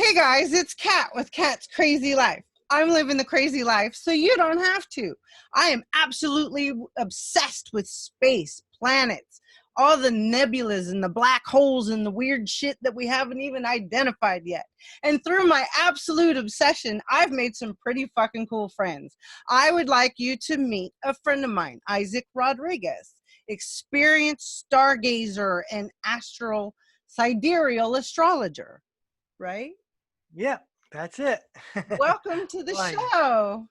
Hey guys, it's Kat with Kat's Crazy Life. I'm living the crazy life so you don't have to. I am absolutely obsessed with space, planets, all the nebulas and the black holes and the weird shit that we haven't even identified yet. And through my absolute obsession, I've made some pretty fucking cool friends. I would like you to meet a friend of mine, Isaac Rodriguez, experienced stargazer and astral sidereal astrologer, right? Yeah, that's it. Welcome to the How are you? show.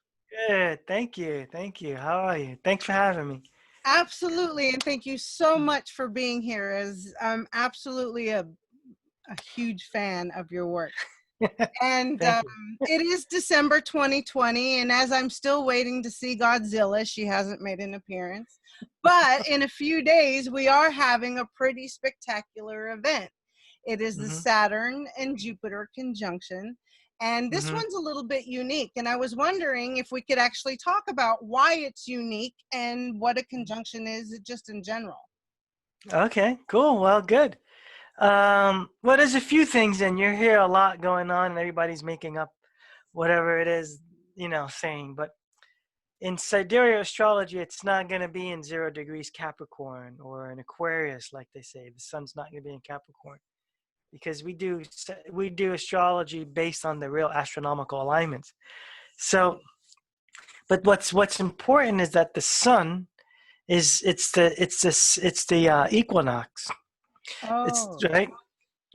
Good. Thank you. Thank you. How are you? Thanks for having me. Absolutely. And thank you so much for being here, as I'm absolutely a huge fan of your work. And Thank you. it is December 2020. And as I'm still waiting to see Godzilla, she hasn't made an appearance. But in a few days, we are having a pretty spectacular event. It is the hmm Saturn and Jupiter conjunction. And this hmm one's a little bit unique. And I was wondering if we could actually talk about why it's unique and what a conjunction is just in general. Okay, cool. Well, good. Well, there's a few things, and you hear a lot going on, and everybody's making up whatever it is, saying. But in sidereal astrology, it's not going to be in 0 degrees Capricorn or in Aquarius, like they say. The sun's not going to be in Capricorn because we do astrology based on the real astronomical alignments. So, but what's important is that the sun is it's the equinox. It's Oh, right.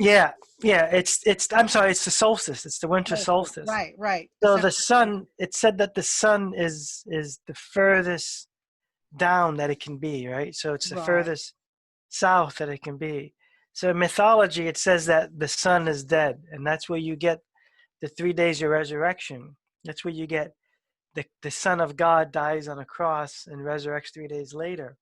Yeah, yeah. It's I'm sorry. It's the solstice. It's the winter solstice. solstice. Right, right. So December the sun. It said that the sun is the furthest down that it can be. Right. So it's the right. furthest south that it can be. So in mythology, it says that the sun is dead, and that's where you get the 3 days of resurrection. That's where you get the Son of God dies on a cross and resurrects 3 days later.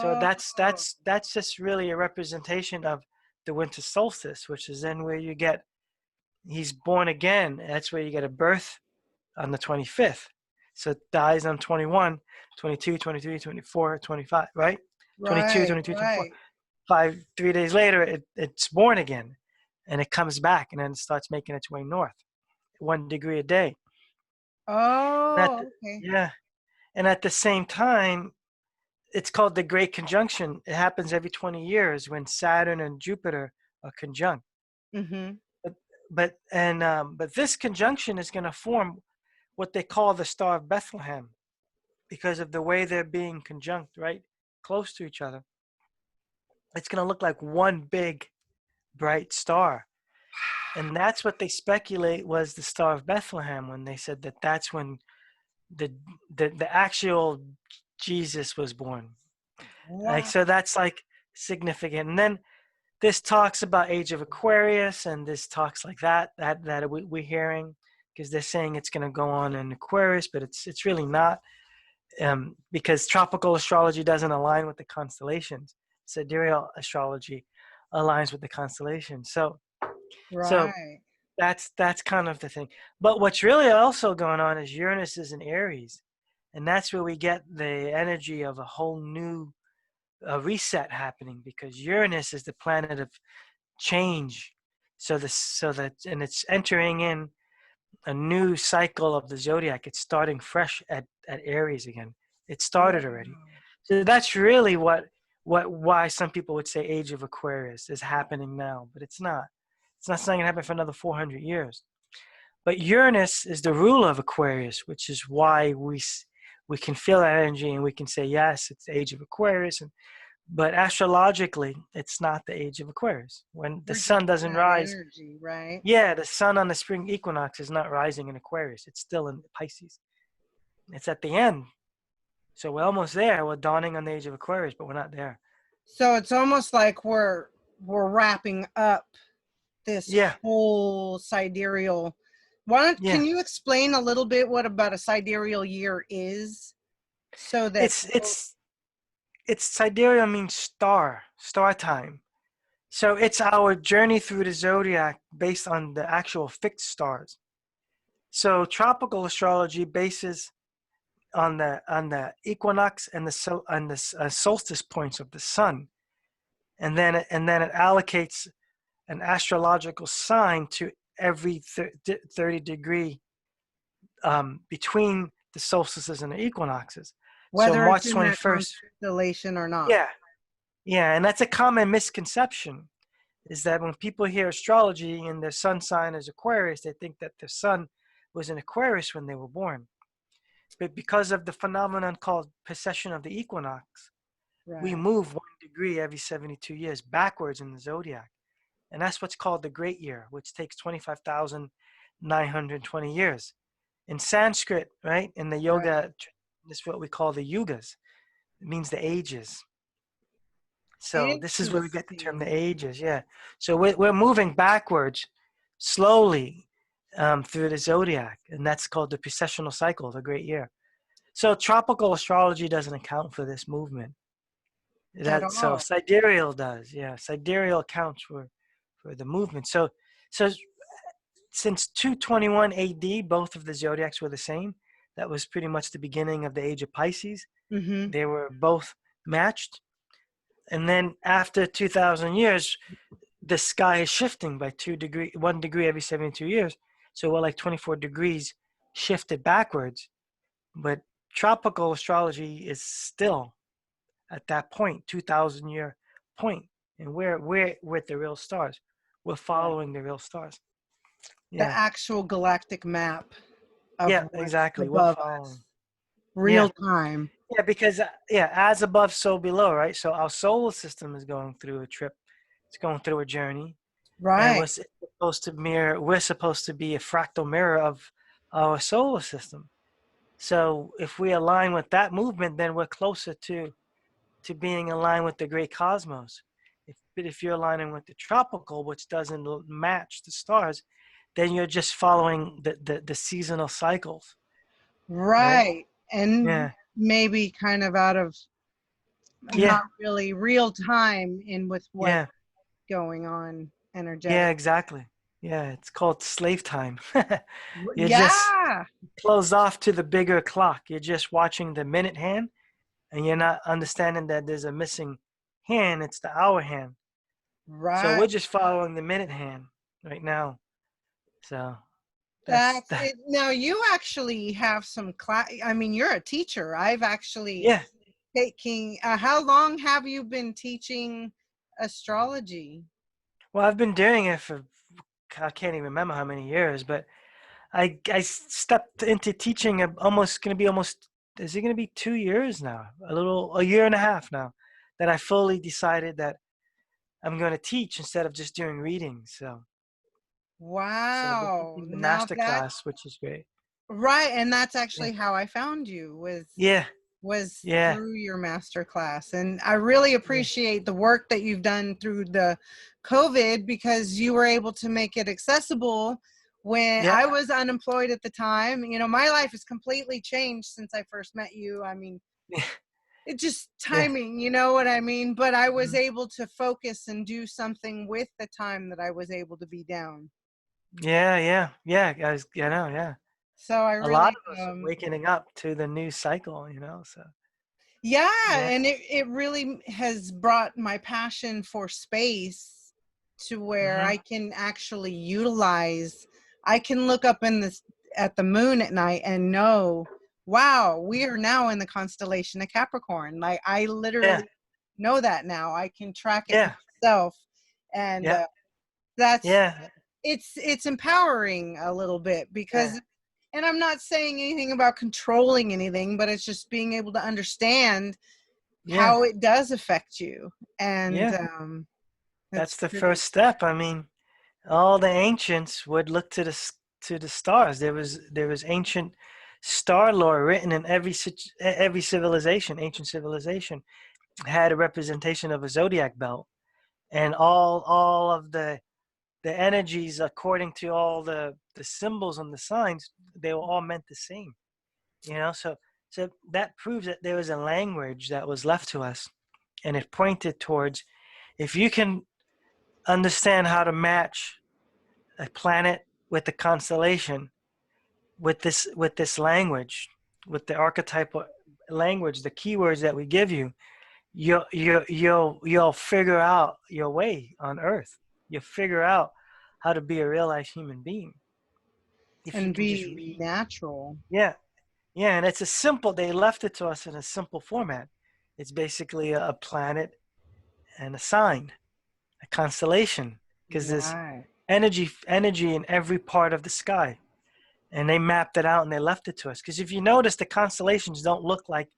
So Oh, that's just really a representation of the winter solstice, which is then where you get he's born again. That's where you get a birth on the 25th. So it dies on 21, 22, 23, 24, 25, right? 22, right, 22, 24. right. 3 days later, it's born again and it comes back and then it starts making its way north, 1 degree a day. And at the, Oh, okay. yeah. And at the same time, it's called the Great Conjunction. It happens every 20 years when Saturn and Jupiter are conjunct. Mm-hmm. But but this conjunction is going to form what they call the Star of Bethlehem because of the way they're being conjunct, right, close to each other. It's going to look like one big bright star, and that's what they speculate was the Star of Bethlehem when they said that that's when the the actual Jesus was born. Like Wow. so, that's like significant. And then this talks about Age of Aquarius, and this talks like that we're hearing because they're saying it's going to go on in Aquarius, but it's really not because tropical astrology doesn't align with the constellations. Sidereal astrology aligns with the constellations. So Right. that's kind of the thing. But what's really also going on is Uranus is in Aries, and that's where we get the energy of a whole new reset happening because Uranus is the planet of change. So that and it's entering in a new cycle of the zodiac. It's starting fresh at Aries again. It started already. Wow. So that's really what why some people would say Age of Aquarius is happening now, but it's not. It's not going to happen for another 400 years. But Uranus is the ruler of Aquarius, which is why we can feel that energy and we can say yes, it's the age of Aquarius. But astrologically, it's not the age of Aquarius. When the We're just sun doesn't in that rise, energy, right? yeah, the sun on the spring equinox is not rising in Aquarius. It's still in Pisces. It's at the end. So we're almost there. We're dawning on the age of Aquarius, but we're not there. So it's almost like we're wrapping up this Yeah, whole sidereal. Why don't, yeah. can you explain a little bit what about a sidereal year is so that It's people, it's it's sidereal means star time. So it's our journey through the zodiac based on the actual fixed stars. So tropical astrology bases on the equinox and the solstice points of the sun, and then it allocates an astrological sign to every 30 degree between the solstices and the equinoxes. So Whether it's March in that 21st, constellation or not. yeah, yeah, and that's a common misconception, is that when people hear astrology and their sun sign is Aquarius, they think that their sun was in Aquarius when they were born. But because of the phenomenon called precession of the equinox, we Right. move 1 degree every 72 years backwards in the zodiac. And that's what's called the Great Year, which takes 25,920 years. In Sanskrit, right, in the Right. yoga, this is what we call the yugas. It means the ages. So this is where we get the term the Interesting. ages, yeah. So we're moving backwards slowly through the zodiac, and that's called the precessional cycle, the Great Year. So tropical astrology doesn't account for this movement. At So all. sidereal does, yeah. Sidereal accounts for the movement. So since 221 AD, both of the zodiacs were the same. That was pretty much the beginning of the age of Pisces. Mm-hmm. They were both matched. And then after 2,000 years, the sky is shifting by 1 degree every 72 years. So we're like 24 degrees shifted backwards. But tropical astrology is still at that point, 2,000 year point. And we're with the real stars. We're Right. following the real stars. The Yeah. actual galactic map of Yeah, what's exactly. We're above following. us. Real Yeah. time. Yeah, because yeah, as above, so below, right? So our solar system is going through a trip. It's going through a journey, and Right. we're supposed to be a fractal mirror of our solar system. So if we align with that movement, then we're closer to being aligned with the great cosmos. But if you're aligning with the tropical, which doesn't match the stars, then you're just following the seasonal cycles, right? Right. And Yeah, maybe kind of out of yeah, not really real time in with what's yeah, going on yeah, energetic. exactly. Yeah, it's called slave time. You're just Yeah. closed off to the bigger clock. You're just watching the minute hand, and you're not understanding that there's a missing hand. It's the hour hand. So Right. we're just following the minute hand right now. So that's That's that. it. Now you actually have some class. I mean, you're a teacher. I've actually Yeah. taking. How long have you been teaching astrology? Well, I've been doing it for I can't even remember how many years, but I stepped into teaching almost going to be almost is it going to be 2 years now? A year and a half now that I fully decided that I'm going to teach instead of just doing readings. So I've been Wow. teaching the Now master that class, which is great. right, and that's Yeah. actually how I found you Yeah. was Yeah. through your master class. And I really Yeah. appreciate the work that you've done through the COVID because you were able to make it accessible when Yeah. I was unemployed at the time. You know, my life has completely changed since I first met you. I mean, Yeah. it just Yeah. timing, you know what I mean? But I was Mhm. able to focus and do something with the time that I was able to be down. Yeah. Yeah. Yeah. Guys, I know. Yeah. So I A lot really of us are waking up to the new cycle. So yeah, yeah. and it really has brought my passion for space to where Hmm. I can actually utilize. I can look up in this at the moon at night and know, wow, we are now in the constellation of Capricorn. Like I Yeah. literally know that now. I can track it Yeah. myself, and Yeah. that's Yeah. it's empowering a little bit Yeah. because. And I'm not saying anything about controlling anything, but it's just being able to understand Yeah. how it does affect you. And Yeah. it's That's the pretty first step. I mean, all the ancients would look to the stars. There was ancient star lore written in every civilization. Ancient civilization had a representation of a zodiac belt, and all of the energies according to all the symbols and the signs, they were all meant the same. So that proves that there was a language that was left to us, and it pointed towards if you can understand how to match a planet with the constellation with this language, with the archetypal language, the keywords that we give you, you'll figure out your way on Earth. You'll figure out how to be a real life human being. If you And can just be read. natural. Yeah. Yeah. And it's a simple, they left it to us in a simple format. It's basically a planet and a sign, a constellation, because there's Right. energy in every part of the sky. And they mapped it out and they left it to us. Because if you notice, the constellations don't look like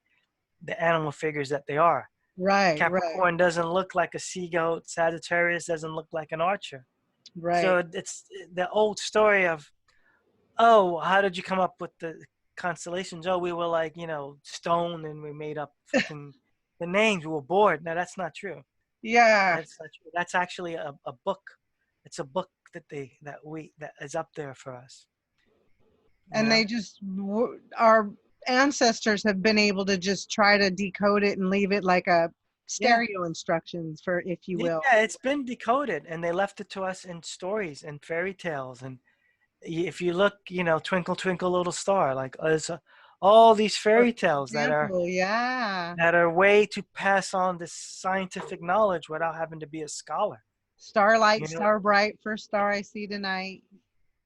the animal figures that they are. Right. Right. Capricorn doesn't look like a sea goat. Sagittarius doesn't look like an archer. Right. So it's the old story of, oh, how did you come up with the constellations? Oh, we were like, stone and we made up freaking the names. We were bored. No, that's not true. Yeah. That's not true. That's actually a book. It's a book that is up there for us. You And know? they just our ancestors have been able to just try to decode it and leave it like a Yeah. stereo instructions, for if you Yeah, will. it's been decoded and they left it to us in stories and fairy tales. And if you look, Twinkle Twinkle Little Star, like there's all these For fairy tales example, yeah. that are way to pass on this scientific knowledge without having to be a scholar. Starlight, You know, star bright, first star I see tonight.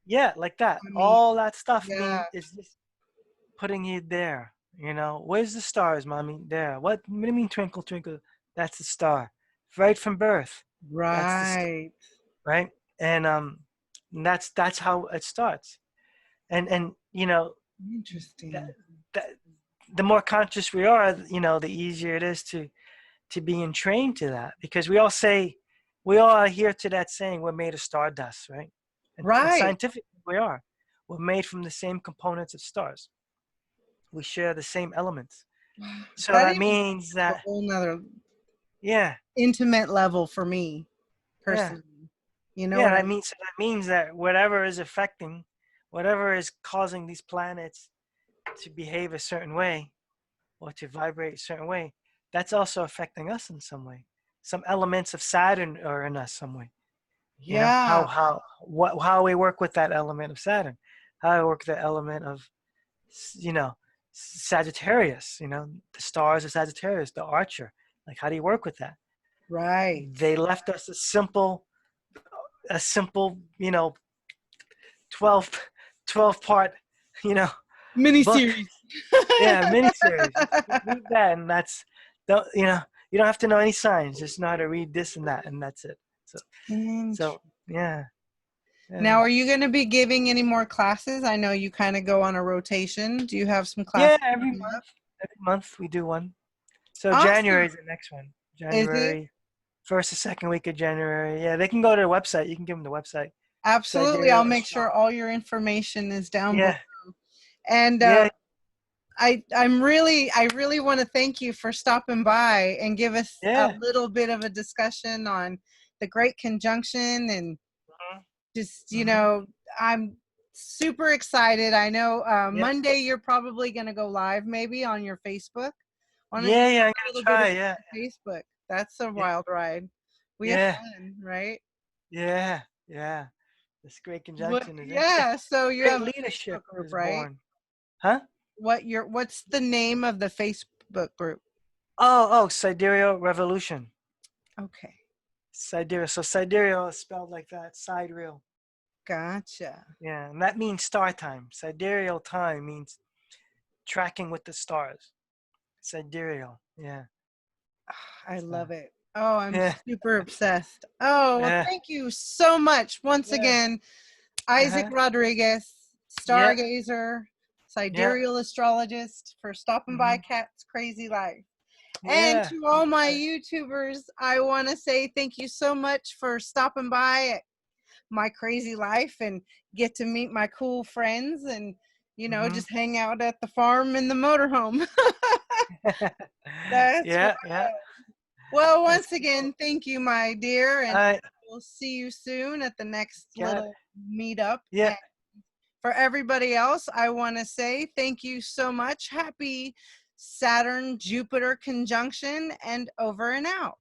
yeah, like that. I mean, All that stuff yeah. is just putting you there. Where's the stars, mommy? There. What do you mean, twinkle twinkle? That's the star, right from birth. That's the star, Right. right? And that's how it starts. And that, Interesting. that the more conscious we are, the easier it is to be entrained to that, because we all adhere to that saying, we're made of stardust, right? And Right. scientifically we are. We're made from the same components of stars. We share the same elements. So That that even means a that, whole nother yeah, intimate level for me yeah, personally. You know yeah. what I mean? That means that whatever is causing these planets to behave a certain way or to vibrate a certain way, that's also affecting us in some way. Some elements of Saturn are in us some way. Yeah. How we work with that element of Saturn, how we work with the element of, you know Sagittarius, the stars of Sagittarius, the archer. Like, how do you work with that? Right. They left us a simple 12 12 part you know book. Miniseries. Yeah, miniseries. Just read that, and that's, don't you don't have to know any science, just know how to read this and that, and that's it. So yeah, Now, yeah, are you going to be giving any more classes? I know you kind of go on a rotation. Do you have some yeah. classes coming up? Every month we do one. So Awesome. January is the next one. Is it? January, first or second week of January. Yeah, they can go to the website. You can give them the website. Absolutely. I'll Sidereal make sure Astrology. all your information is down below. Yeah, And yeah, I really want to thank you for stopping by and give us a yeah. little bit of a discussion on the Great Conjunction, and just, Hmm. I'm super excited. I know Yeah, Monday you're probably going to go live maybe on your Facebook. Why don't you yeah, yeah. I'm share a gonna little bit try. about Yeah, your Facebook? That's a yeah, wild ride. We have yeah, fun, right? yeah, yeah. This great But conjunction is interesting. yeah, so you Great have a leadership Facebook group, is right? born. Huh? What's the name of the Facebook group? Oh, Sidereal Revolution. Okay. Sidereal. So Sidereal is spelled like that. Sidereal. Gotcha. Yeah, and that means star time. Sidereal time means tracking with the stars. Sidereal. Yeah. I So, love it. Oh, I'm yeah. super obsessed. Oh, well, Yeah. thank you so much once Yeah. again, Isaac Uh-huh. Rodriguez, Yeah. stargazer, Yeah. sidereal astrologist, for stopping by Hmm. Cat's Crazy Life. And Yeah. to You all my got it. YouTubers, I want to say thank you so much for stopping by at my crazy life and get to meet my cool friends and, Hmm. just hang out at the farm in the motorhome. That's Yeah. Yeah. Well, That's once cool. again, thank you, my dear, and I we'll see you soon at the next got it. little meetup. Yeah. And for everybody else, I want to say thank you so much. Happy Saturn Jupiter conjunction, and over and out.